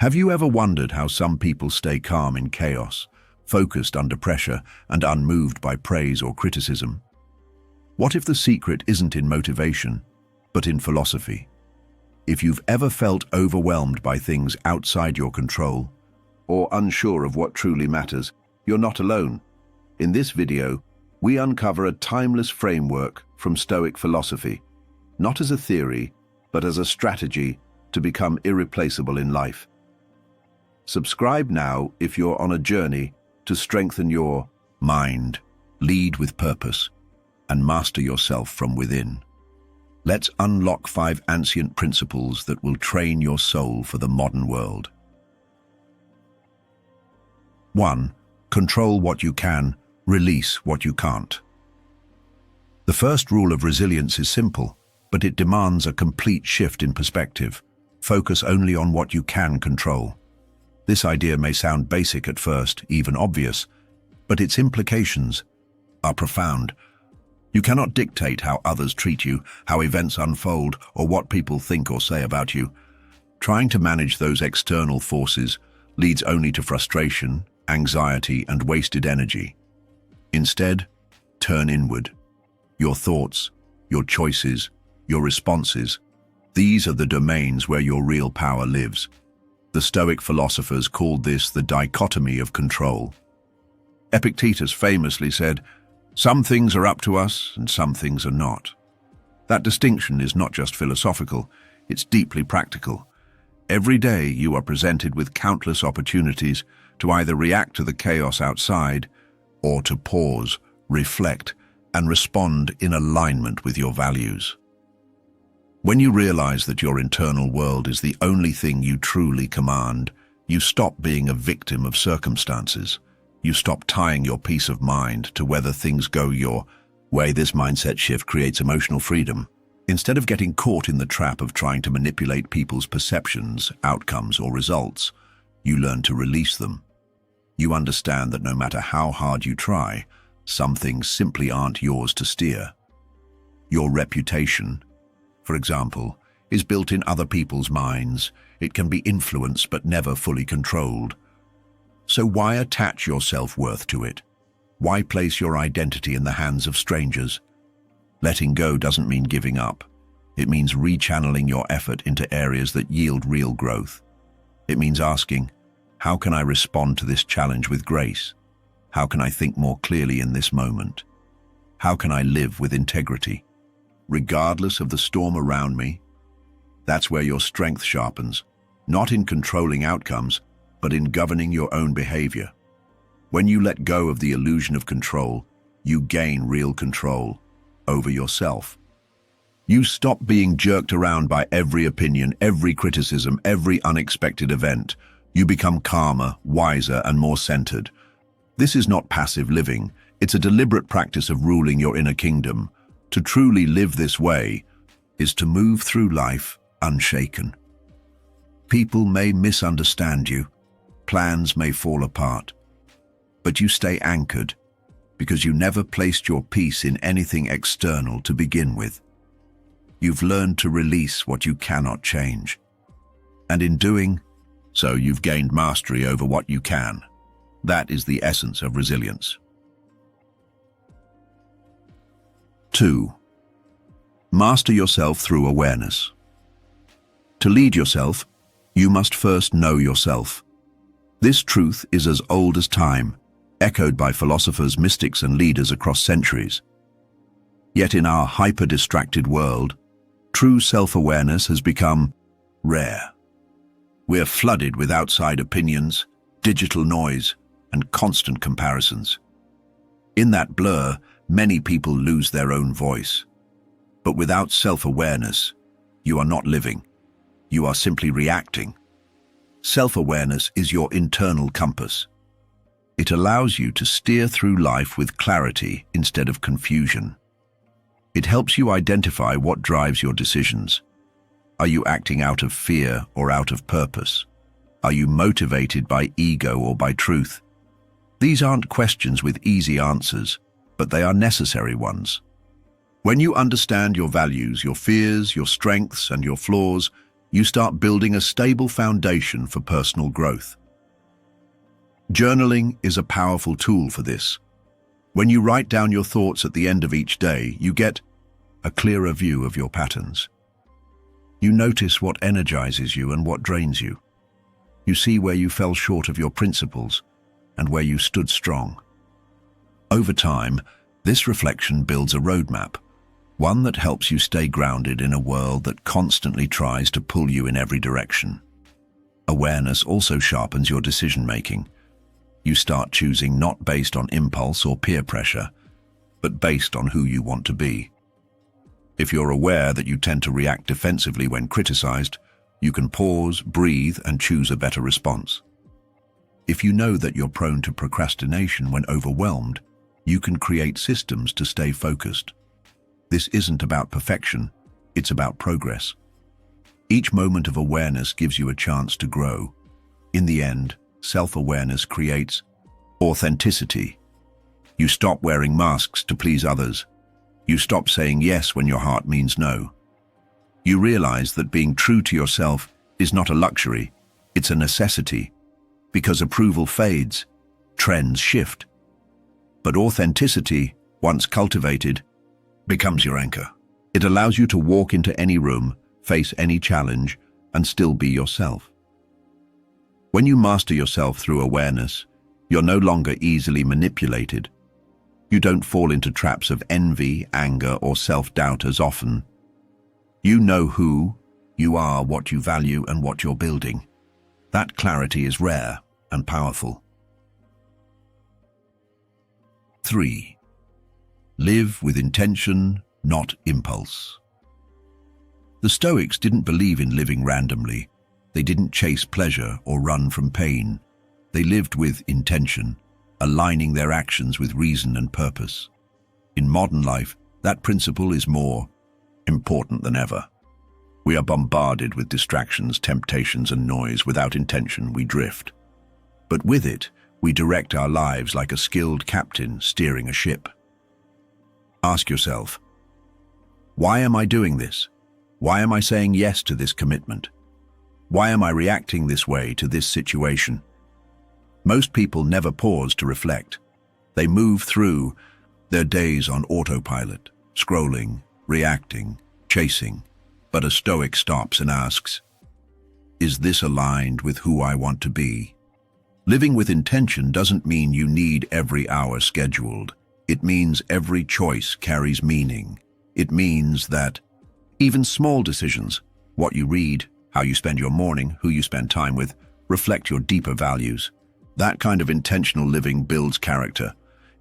Have you ever wondered how some people stay calm in chaos, focused under pressure, and unmoved by praise or criticism? What if the secret isn't in motivation, but in philosophy? If you've ever felt overwhelmed by things outside your control, or unsure of what truly matters, you're not alone. In this video, we uncover a timeless framework from Stoic philosophy, not as a theory, but as a strategy to become irreplaceable in life. Subscribe now if you're on a journey to strengthen your mind, lead with purpose, and master yourself from within. Let's unlock 5 ancient principles that will train your soul for the modern world. 1. Control what you can, release what you can't. The first rule of resilience is simple, but it demands a complete shift in perspective. Focus only on what you can control. This idea may sound basic at first, even obvious, but its implications are profound. You cannot dictate how others treat you, how events unfold, or what people think or say about you. Trying to manage those external forces leads only to frustration, anxiety, and wasted energy. Instead, turn inward. Your thoughts, your choices, your responses, these are the domains where your real power lives. The Stoic philosophers called this the dichotomy of control. Epictetus famously said, "Some things are up to us and some things are not." That distinction is not just philosophical, it's deeply practical. Every day you are presented with countless opportunities to either react to the chaos outside or to pause, reflect, and respond in alignment with your values. When you realize that your internal world is the only thing you truly command, you stop being a victim of circumstances. You stop tying your peace of mind to whether things go your way. This mindset shift creates emotional freedom. Instead of getting caught in the trap of trying to manipulate people's perceptions, outcomes, or results, you learn to release them. You understand that no matter how hard you try, some things simply aren't yours to steer. Your reputation, for example, is built in other people's minds. It can be influenced but never fully controlled. So why attach your self-worth to it? Why place your identity in the hands of strangers? Letting go doesn't mean giving up. It means rechanneling your effort into areas that yield real growth. It means asking, how can I respond to this challenge with grace? How can I think more clearly in this moment? How can I live with integrity, regardless of the storm around me? That's where your strength sharpens, not in controlling outcomes, but in governing your own behavior. When you let go of the illusion of control, you gain real control over yourself. You stop being jerked around by every opinion, every criticism, every unexpected event. You become calmer, wiser, and more centered. This is not passive living. It's a deliberate practice of ruling your inner kingdom. To truly live this way is to move through life unshaken. People may misunderstand you. Plans may fall apart, but you stay anchored because you never placed your peace in anything external to begin with. You've learned to release what you cannot change. And in doing so, you've gained mastery over what you can. That is the essence of resilience. 2. Master yourself through awareness. To lead yourself, you must first know yourself. This truth is as old as time, echoed by philosophers, mystics, and leaders across centuries. Yet in our hyper-distracted world, true self-awareness has become rare. We're flooded with outside opinions, digital noise, and constant comparisons. In that blur, many people lose their own voice. But without self-awareness, you are not living. You are simply reacting. Self-awareness is your internal compass. It allows you to steer through life with clarity instead of confusion. It helps you identify what drives your decisions. Are you acting out of fear or out of purpose? Are you motivated by ego or by truth? These aren't questions with easy answers, but they are necessary ones. When you understand your values, your fears, your strengths, and your flaws, you start building a stable foundation for personal growth. Journaling is a powerful tool for this. When you write down your thoughts at the end of each day, you get a clearer view of your patterns. You notice what energizes you and what drains you. You see where you fell short of your principles and where you stood strong. Over time, this reflection builds a roadmap, one that helps you stay grounded in a world that constantly tries to pull you in every direction. Awareness also sharpens your decision-making. You start choosing not based on impulse or peer pressure, but based on who you want to be. If you're aware that you tend to react defensively when criticized, you can pause, breathe, and choose a better response. If you know that you're prone to procrastination when overwhelmed, you can create systems to stay focused. This isn't about perfection, it's about progress. Each moment of awareness gives you a chance to grow. In the end, self-awareness creates authenticity. You stop wearing masks to please others. You stop saying yes when your heart means no. You realize that being true to yourself is not a luxury, it's a necessity. Because approval fades, trends shift. But authenticity, once cultivated, becomes your anchor. It allows you to walk into any room, face any challenge, and still be yourself. When you master yourself through awareness, you're no longer easily manipulated. You don't fall into traps of envy, anger, or self-doubt as often. You know who you are, what you value, and what you're building. That clarity is rare and powerful. 3. Live with intention, not impulse. The Stoics didn't believe in living randomly. They didn't chase pleasure or run from pain. They lived with intention, aligning their actions with reason and purpose. In modern life, that principle is more important than ever. We are bombarded with distractions, temptations, and noise. Without intention, we drift. But with it, we direct our lives like a skilled captain steering a ship. Ask yourself, why am I doing this? Why am I saying yes to this commitment? Why am I reacting this way to this situation? Most people never pause to reflect. They move through their days on autopilot, scrolling, reacting, chasing. But a Stoic stops and asks, is this aligned with who I want to be? Living with intention doesn't mean you need every hour scheduled. It means every choice carries meaning. It means that even small decisions, what you read, how you spend your morning, who you spend time with, reflect your deeper values. That kind of intentional living builds character.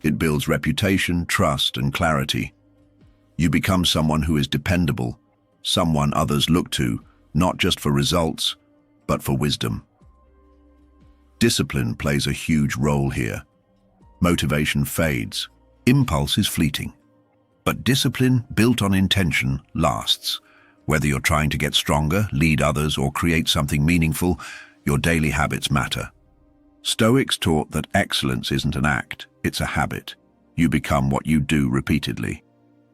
It builds reputation, trust, and clarity. You become someone who is dependable, someone others look to, not just for results, but for wisdom. Discipline plays a huge role here. Motivation fades. Impulse is fleeting. But discipline built on intention lasts. Whether you're trying to get stronger, lead others, or create something meaningful, your daily habits matter. Stoics taught that excellence isn't an act, it's a habit. You become what you do repeatedly.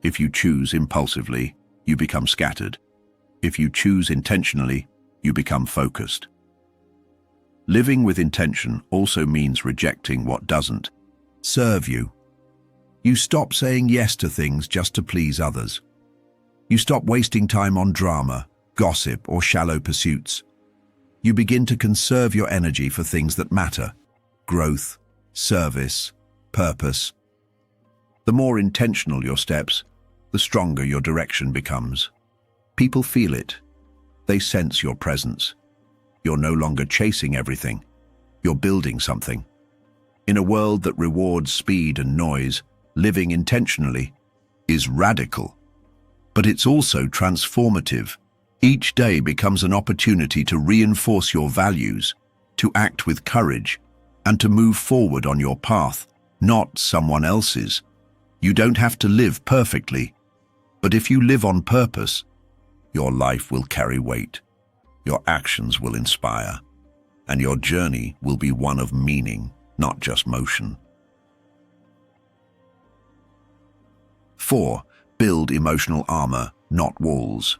If you choose impulsively, you become scattered. If you choose intentionally, you become focused. Living with intention also means rejecting what doesn't serve you. You stop saying yes to things just to please others. You stop wasting time on drama, gossip, or shallow pursuits. You begin to conserve your energy for things that matter: growth, service, purpose. The more intentional your steps, the stronger your direction becomes. People feel it. They sense your presence. You're no longer chasing everything. You're building something. In a world that rewards speed and noise, living intentionally is radical. But it's also transformative. Each day becomes an opportunity to reinforce your values, to act with courage, and to move forward on your path, not someone else's. You don't have to live perfectly, but if you live on purpose, your life will carry weight, your actions will inspire, and your journey will be one of meaning, not just motion. 4. Build emotional armor, not walls.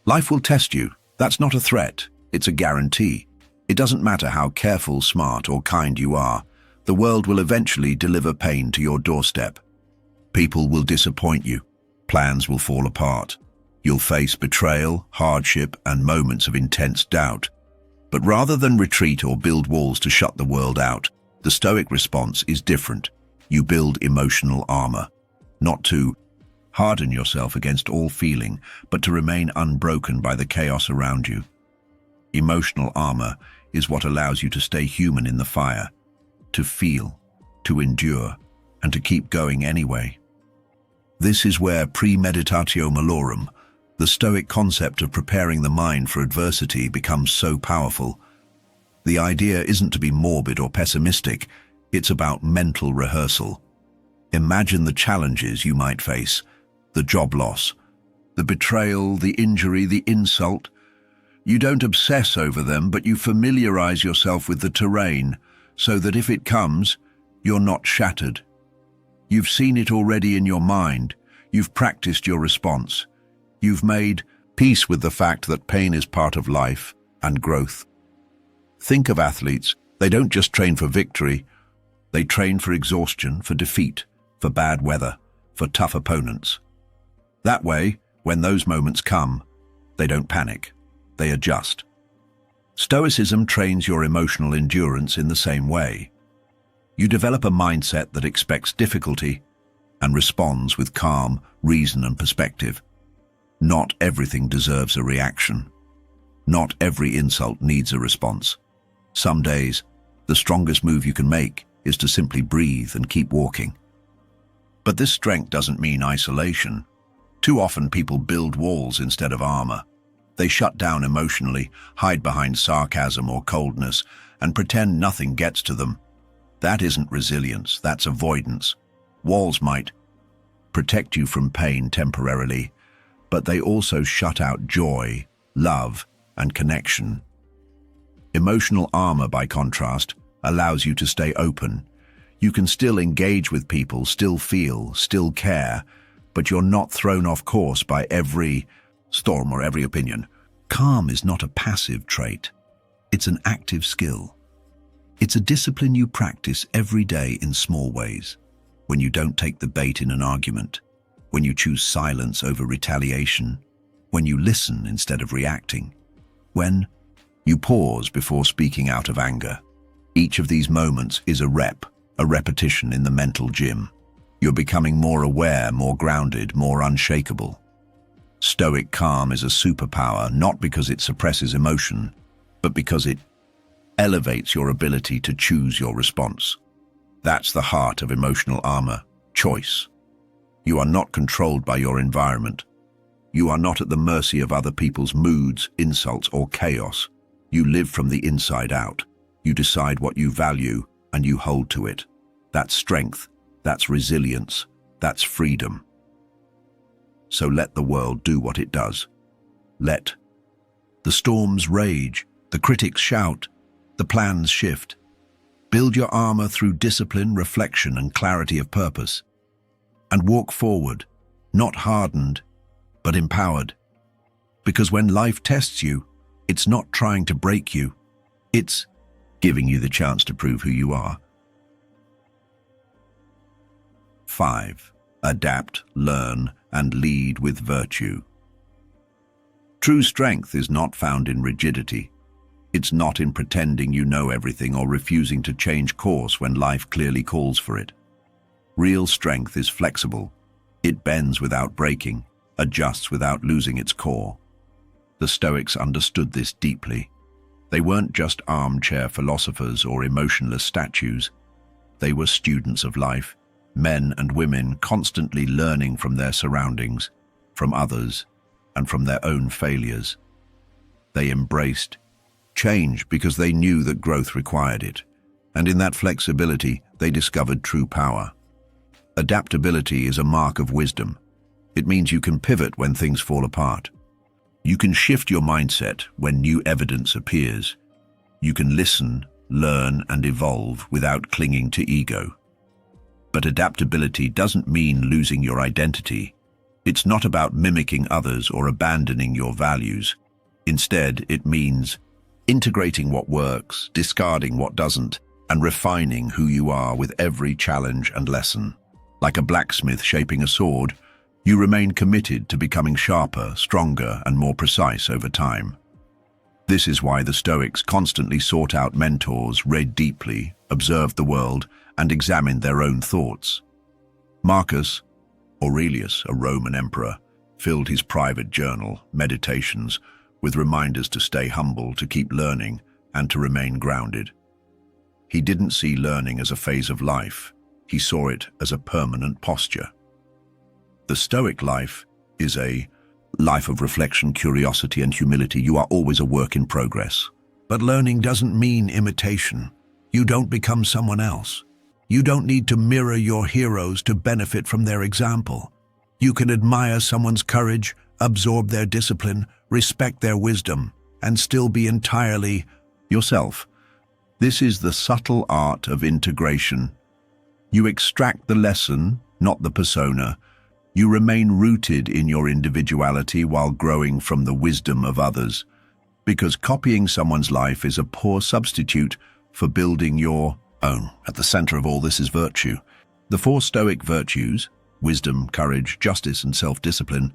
Life will test you. That's not a threat. It's a guarantee. It doesn't matter how careful, smart, or kind you are. The world will eventually deliver pain to your doorstep. People will disappoint you. Plans will fall apart. You'll face betrayal, hardship, and moments of intense doubt. But rather than retreat or build walls to shut the world out, the Stoic response is different. You build emotional armor, not to harden yourself against all feeling, but to remain unbroken by the chaos around you. Emotional armor is what allows you to stay human in the fire, to feel, to endure, and to keep going anyway. This is where premeditatio malorum, the Stoic concept of preparing the mind for adversity, becomes so powerful. The idea isn't to be morbid or pessimistic, it's about mental rehearsal. Imagine the challenges you might face, the job loss, the betrayal, the injury, the insult. You don't obsess over them, but you familiarize yourself with the terrain so that if it comes, you're not shattered. You've seen it already in your mind. You've practiced your response. You've made peace with the fact that pain is part of life and growth. Think of athletes. They don't just train for victory. They train for exhaustion, for defeat, for bad weather, for tough opponents. That way, when those moments come, they don't panic. They adjust. Stoicism trains your emotional endurance in the same way. You develop a mindset that expects difficulty and responds with calm, reason, and perspective. Not everything deserves a reaction. Not every insult needs a response. Some days, the strongest move you can make is to simply breathe and keep walking. But this strength doesn't mean isolation. Too often people build walls instead of armor. They shut down emotionally, hide behind sarcasm or coldness, and pretend nothing gets to them. That isn't resilience, that's avoidance. Walls might protect you from pain temporarily, but they also shut out joy, love, and connection. Emotional armor, by contrast, allows you to stay open. You can still engage with people, still feel, still care, but you're not thrown off course by every storm or every opinion. Calm is not a passive trait. It's an active skill. It's a discipline you practice every day in small ways. When you don't take the bait in an argument, when you choose silence over retaliation, when you listen instead of reacting, when you pause before speaking out of anger. Each of these moments is a repetition in the mental gym. You're becoming more aware, more grounded, more unshakable. Stoic calm is a superpower, not because it suppresses emotion, but because it elevates your ability to choose your response. That's the heart of emotional armor, choice. You are not controlled by your environment. You are not at the mercy of other people's moods, insults, or chaos. You live from the inside out. You decide what you value, and you hold to it. That's strength, that's resilience, that's freedom. So let the world do what it does. Let the storms rage, the critics shout, the plans shift. Build your armor through discipline, reflection, and clarity of purpose. And walk forward, not hardened, but empowered. Because when life tests you, it's not trying to break you. It's giving you the chance to prove who you are. 5. Adapt, learn, and lead with virtue. True strength is not found in rigidity. It's not in pretending you know everything or refusing to change course when life clearly calls for it. Real strength is flexible. It bends without breaking, adjusts without losing its core. The Stoics understood this deeply. They weren't just armchair philosophers or emotionless statues. They were students of life, men and women constantly learning from their surroundings, from others, and from their own failures. They embraced change because they knew that growth required it, and in that flexibility they discovered true power. Adaptability is a mark of wisdom. It means you can pivot when things fall apart. You can shift your mindset when new evidence appears. You can listen, learn, and evolve without clinging to ego. But adaptability doesn't mean losing your identity. It's not about mimicking others or abandoning your values. Instead, it means integrating what works, discarding what doesn't, and refining who you are with every challenge and lesson. Like a blacksmith shaping a sword, you remain committed to becoming sharper, stronger, and more precise over time. This is why the Stoics constantly sought out mentors, read deeply, observed the world, and examined their own thoughts. Marcus Aurelius, a Roman emperor, filled his private journal, Meditations, with reminders to stay humble, to keep learning, and to remain grounded. He didn't see learning as a phase of life. He saw it as a permanent posture. The Stoic life is a life of reflection, curiosity, and humility. You are always a work in progress. But learning doesn't mean imitation. You don't become someone else. You don't need to mirror your heroes to benefit from their example. You can admire someone's courage, absorb their discipline, respect their wisdom, and still be entirely yourself. This is the subtle art of integration. You extract the lesson, not the persona. You remain rooted in your individuality while growing from the wisdom of others, because copying someone's life is a poor substitute for building your own. At the center of all this is virtue. The four Stoic virtues, wisdom, courage, justice, and self-discipline,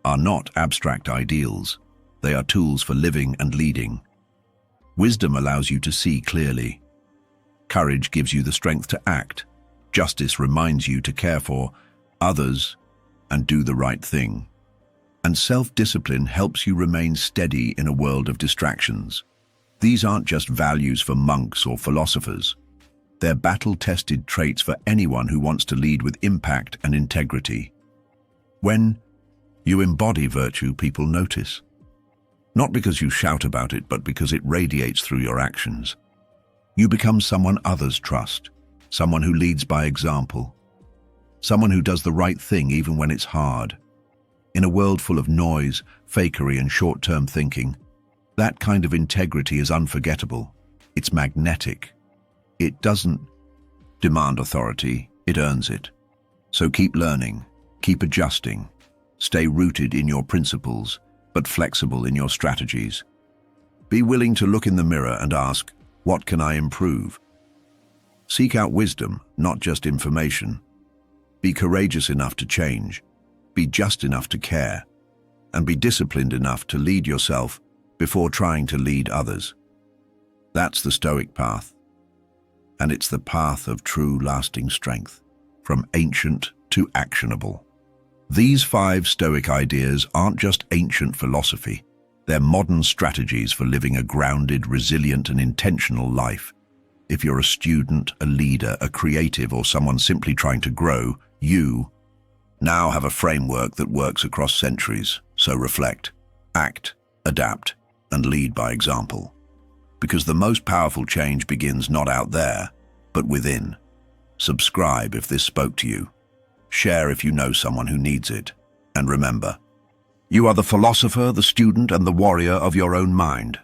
are not abstract ideals. They are tools for living and leading. Wisdom allows you to see clearly. Courage gives you the strength to act. Justice reminds you to care for others and do the right thing. And self-discipline helps you remain steady in a world of distractions. These aren't just values for monks or philosophers. They're battle-tested traits for anyone who wants to lead with impact and integrity. When you embody virtue, people notice. Not because you shout about it, but because it radiates through your actions. You become someone others trust, someone who leads by example, someone who does the right thing even when it's hard. In a world full of noise, fakery, and short-term thinking, that kind of integrity is unforgettable. It's magnetic. It doesn't demand authority, it earns it. So keep learning, keep adjusting, stay rooted in your principles, but flexible in your strategies. Be willing to look in the mirror and ask, what can I improve? Seek out wisdom, not just information. Be courageous enough to change, be just enough to care, and be disciplined enough to lead yourself before trying to lead others. That's the Stoic path. And it's the path of true lasting strength, from ancient to actionable. These 5 Stoic ideas aren't just ancient philosophy, they're modern strategies for living a grounded, resilient, and intentional life. If you're a student, a leader, a creative, or someone simply trying to grow, you now have a framework that works across centuries. So reflect, act, adapt, and lead by example. Because the most powerful change begins not out there, but within. Subscribe if this spoke to you. Share if you know someone who needs it. And remember, you are the philosopher, the student, and the warrior of your own mind.